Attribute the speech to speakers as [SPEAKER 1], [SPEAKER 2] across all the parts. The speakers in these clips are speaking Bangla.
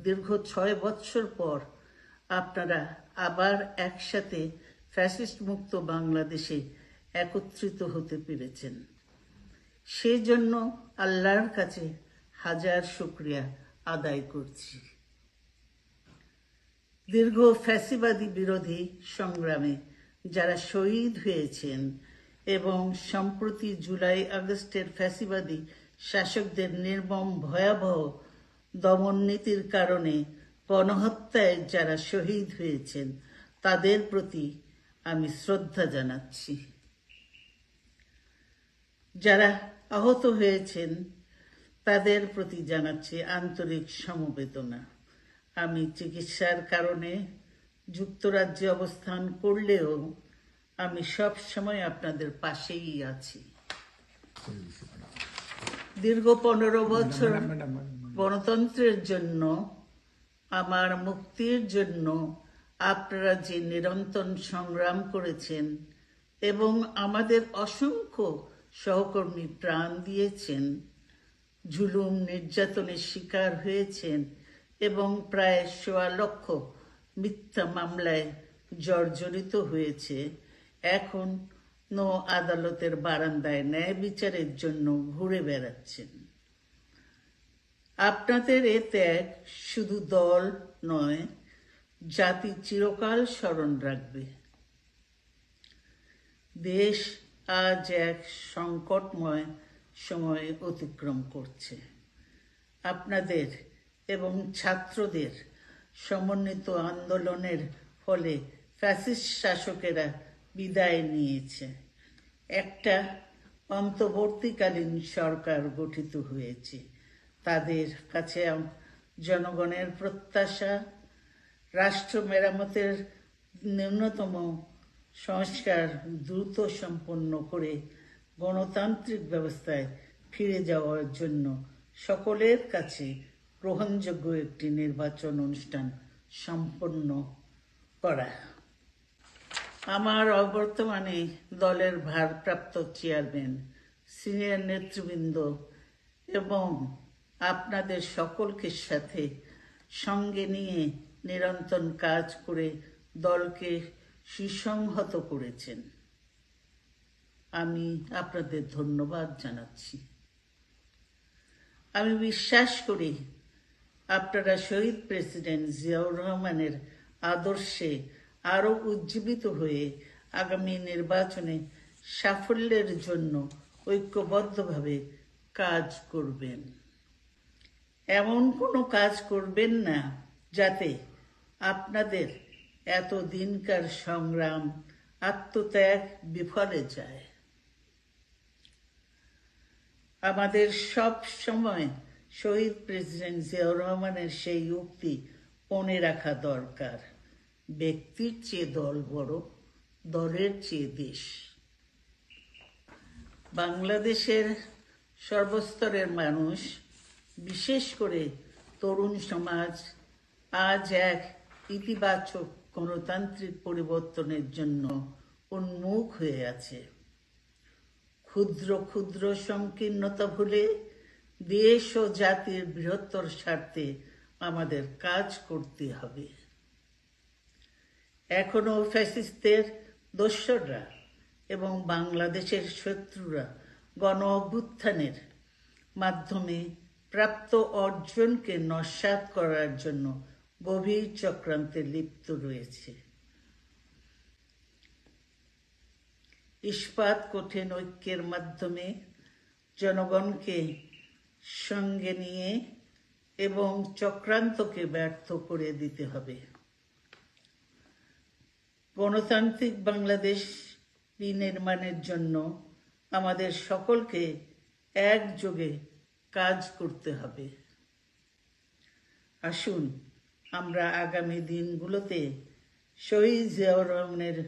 [SPEAKER 1] দীর্ঘ 6 বৎসর পর আপনারা আবার একসাথে ফ্যাসিস্ট মুক্ত বাংলাদেশে একত্রিত হতে পেরেছেন। সেজন্য আল্লাহর কাছে হাজার শুকরিয়া আদায় করছি। দীর্ঘ ফ্যাসিবাদী বিরোধী সংগ্রামে যারা শহীদ হয়েছেন এবং সম্প্রতি জুলাই আগস্টের ফ্যাসিবাদী শাসকদের নির্মম ভয়াবহ দমন নীতির কারণে গণহত্যায় যারা শহীদ হয়েছেন তাদের প্রতি আমি শ্রদ্ধা জানাচ্ছি। যারা আহত হয়েছেন তাদের প্রতি জানাচ্ছি আন্তরিক সমবেদনা। আমি চিকিৎসার কারণে যুক্তরাজ্যে অবস্থান করলেও আমি সব সময় আপনাদের পাশেই আছি। দীর্ঘ 15 বছর গণতন্ত্রের জন্য, আমার মুক্তির জন্য আপনারা যে নিরন্তর সংগ্রাম করেছেন এবং আমাদের অসংখ্য সহকর্মী প্রাণ দিয়েছেন, জুলুম নির্যাতনের শিকার হয়েছেন এবং প্রায় 1.25 লক্ষ মিথ্যা মামলায় জর্জরিত হয়েছে, এখন আদালতের বারান্দায় ন্যায় বিচারের জন্য ঘুরে বেড়াচ্ছেন। আপনাদের এ ত্যাগ শুধু দল নয়, জাতি চিরকাল স্মরণ রাখবে। দেশ আজ এক সংকটময় সময় অতিক্রম করছে। আপনাদের এবং ছাত্রদের সমন্বিত আন্দোলনের ফলে ফ্যাসিস্ট শাসকেরা বিদায় নিয়েছে। একটা অন্তর্বর্তীকালীন সরকার গঠিত হয়েছে। তাদের কাছে জনগণের প্রত্যাশা, রাষ্ট্র মেরামতের ন্যূনতম সংস্কার দ্রুত সম্পন্ন করে গণতান্ত্রিক ব্যবস্থায় ফিরে যাওয়ার জন্য সকলের কাছে গ্রহণযোগ্য একটি নির্বাচন অনুষ্ঠান সম্পন্ন করা। আমার অবর্তমানে দলের ভারপ্রাপ্ত চেয়ারম্যান, সিনিয়র নেতৃবৃন্দ এবং আপনাদের সকলকে সাথে সঙ্গে নিয়ে নিরন্তর কাজ করে দলকে সুসংহত করেছেন। আমি আপনাদের ধন্যবাদ জানাচ্ছি। আমি বিশ্বাস করি আপনারা শহীদ প্রেসিডেন্ট জিয়াউর রহমানের আদর্শে আরো উজ্জীবিত হয়ে আগামী নির্বাচনে সাফল্যের জন্য ঐক্যবদ্ধভাবে কাজ করবেন। এমন কোনো কাজ করবেন না যাতে আপনাদের এত দিনকার সংগ্রাম, আত্মত্যাগ বিফলে যায়। আমাদের সব সময় শহীদ প্রেসিডেন্ট জিয়াউর রহমানের সেই উক্তি মনে রাখা দরকার, ব্যক্তির চেয়ে দল বড়, দলের চেয়ে দেশ। বাংলাদেশের সর্বস্তরের মানুষ, বিশেষ করে তরুণ সমাজ আজ এক ইতিবাচক গণতান্ত্রিক পরিবর্তনের জন্য উন্মুখ হয়ে আছে। ক্ষুদ্র ক্ষুদ্র সংকীর্ণতা ভুলে দেশ ও জাতির বৃহত্তর স্বার্থে আমাদের কাজ করতে হবে। এখনো ফ্যাসিস্টদের দোসররা এবং বাংলাদেশের শত্রুরা গণ অভ্যুত্থানের মাধ্যমে প্রাপ্ত অর্জনকে নস্যাৎ করার জন্য গভীর চক্রান্তে লিপ্ত রয়েছে। ইস্পাত কঠিন ঐক্যের মাধ্যমে জনগণকে সঙ্গে নিয়ে এবং চক্রান্তকে ব্যর্থ করে দিতে হবে। গণতান্ত্রিক বাংলাদেশ বিনির্মাণের জন্য আমাদের সকলকে একযোগে কাজ করতে হবে। আসুন আমরা আগামী দিনগুলোতে শহীদ জিয়াউর রহমানের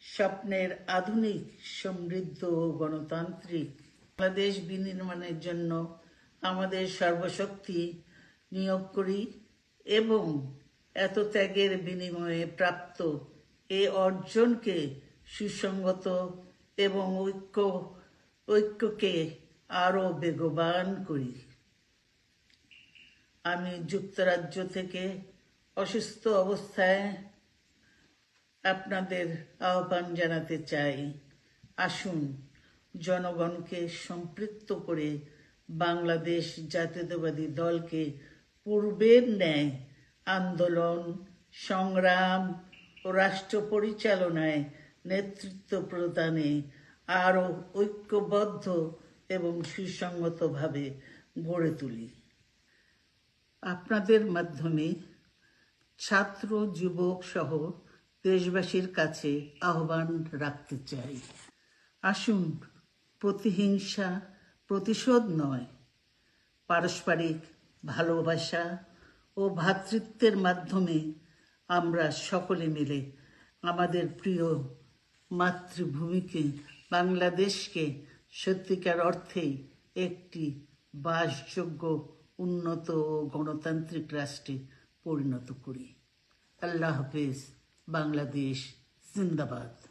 [SPEAKER 1] স্বপ্নের আধুনিক, সমৃদ্ধ ও গণতান্ত্রিক বাংলাদেশ বিনির্মাণের জন্য আমাদের সর্বশক্তি নিয়োগ করি এবং এত ত্যাগের বিনিময়ে প্রাপ্ত এই অর্জনকে সুসংগত এবং ঐক্যকে আরো বেগবান করি। আমি যুক্তরাজ্য থেকে অসুস্থ অবস্থায় আপনাদের আহ্বান জানাতে চাই। আসুন জনগণকে সম্পৃক্ত করে বাংলাদেশ জাতীয়তাবাদী দলকে পূর্বের ন্যায় আন্দোলন, সংগ্রাম ও রাষ্ট্র পরিচালনায় নেতৃত্ব প্রদানে আরও ঐক্যবদ্ধ এবং সুসংহতভাবে গড়ে তুলি। আপনাদের মাধ্যমে ছাত্র, যুবক সহ দেশবাসীর কাছে আহ্বান রাখতে চাই। আসুন প্রতিহিংসা, প্রতিশোধ নয়, পারস্পরিক ভালোবাসা ও ভ্রাতৃত্বের মাধ্যমে আমরা সকলে মিলে আমাদের প্রিয় মাতৃভূমিকে, বাংলাদেশকে সত্যিকার অর্থেই একটি বাসযোগ্য, উন্নত ও গণতান্ত্রিক রাষ্ট্রে পরিণত করি। আল্লাহ হাফেজ। বাংলাদেশ জিন্দাবাদ।